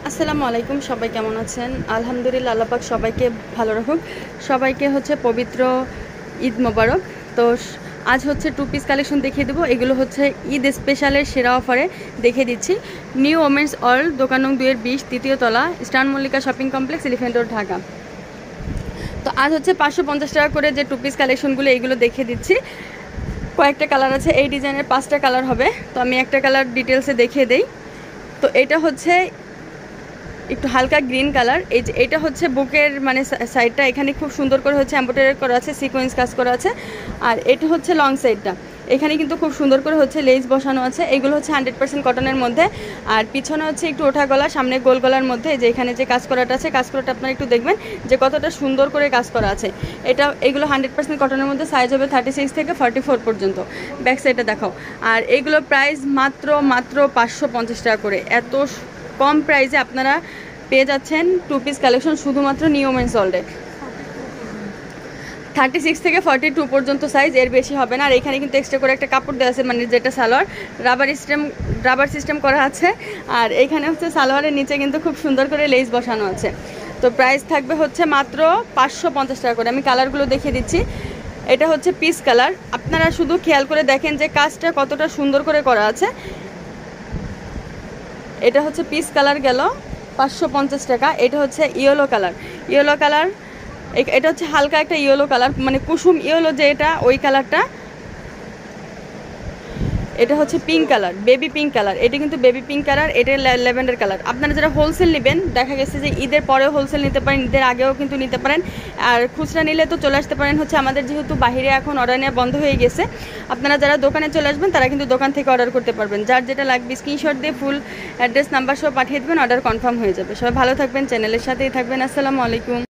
আসসালামু আলাইকুম, সবাই কেমন আছেন? আলহামদুলিল্লাহ, আল্লাহ পাক সবাইকে ভালো রাখুক। সবাইকে হচ্ছে পবিত্র ঈদ মোবারক। তো আজ হচ্ছে টু পিস কালেকশন দেখিয়ে দেবো। এগুলো হচ্ছে ঈদ স্পেশালের সেরা অফারে দেখিয়ে দিচ্ছি। নিউ ওমেন্স ওয়ার্ল্ড, দোকান নং 2-20, তৃতীয় তলা, star Mallika shopping complex, elephant road, Dhaka. তো আজ হচ্ছে 550 টাকা করে যে টু পিস কালেকশনগুলো এইগুলো দেখিয়ে দিচ্ছি। কয়েকটা কালার আছে, এই ডিজাইনের 5টা কালার হবে। তো আমি একটা কালার ডিটেলসে দেখিয়ে দেই। তো এটা হচ্ছে একটু হালকা গ্রিন কালার। এই যে এটা হচ্ছে বুকের মানে সাইডটা, এখানে খুব সুন্দর করে হচ্ছে এমব্রয়ডারি করা আছে, সিকোয়েন্স কাজ করা আছে। আর এটা হচ্ছে লং সাইডটা, এখানে কিন্তু খুব সুন্দর করে হচ্ছে লেস বসানো আছে। এগুলো হচ্ছে 100% কটনের মধ্যে। আর পিছনে হচ্ছে একটু ওঠা গলা, সামনে গোল গলার মধ্যে যে এখানে যে কাজ করাটা আছে, কাজ করাটা আপনারা একটু দেখবেন যে কতটা সুন্দর করে কাজ করা আছে। এগুলো 100% কটনের মধ্যে, সাইজ হবে 36 থেকে 44 পর্যন্ত। ব্যাক সাইডটা দেখাও। আর এইগুলো প্রাইস মাত্র 550 টাকা করে। এত কম প্রাইসে আপনারা পেয়ে যাচ্ছেন টু পিস কালেকশন শুধুমাত্র নিউ ওমেন্স ওয়ার্ল্ডে। 36 থেকে 42 পর্যন্ত সাইজ, এর বেশি হবে না। আর এখানে কিন্তু এক্সট্রা করে একটা কাপড় দেওয়া আছে, মানে যেটা সালোয়ার রাবার সিস্টেম করা আছে। আর এইখানে হচ্ছে সালোয়ারের নিচে কিন্তু খুব সুন্দর করে লেস বসানো আছে। তো প্রাইস থাকবে হচ্ছে মাত্র 550 টাকা করে। আমি কালারগুলো দেখিয়ে দিচ্ছি। এটা হচ্ছে পিস কালার। আপনারা শুধু খেয়াল করে দেখেন যে কাজটা কতটা সুন্দর করে করা আছে। এটা হচ্ছে পিস কালার গেল 550 টাকা। এটা হচ্ছে ইয়েলো কালার। এটা হচ্ছে হালকা একটা ইয়েলো কালার, মানে কুসুম ইয়েলো যে এটা, ওই কালারটা। এটা হচ্ছে pink colour, baby pink colour. এটা কিন্তু বেবি পিঙ্ক কালার, এটা ল্যাভেন্ডার কালার। আপনারা যারা হোলসেল নেবেন, দেখা গেছে যে ঈদের পরেও হোলসেল নিতে পারেন, ঈদের আগেও কিন্তু নিতে পারেন। আর খুচরা নিলে তো চলে আসতে পারেন হচ্ছে আমাদের, যেহেতু বাইরে এখন অর্ডার নেওয়া বন্ধ হয়ে গেছে। আপনারা যারা দোকানে চলে আসবেন তারা কিন্তু দোকান থেকে অর্ডার করতে পারবেন। যার যেটা লাগবে স্ক্রিনশট দিয়ে ফুল অ্যাড্রেস নাম্বার সহ পাঠিয়ে দেবেন, অর্ডার কনফার্ম হয়ে যাবে। সবাই ভালো থাকবেন, চ্যানেলের সাথেই থাকবেন। আসসালামু আলাইকুম।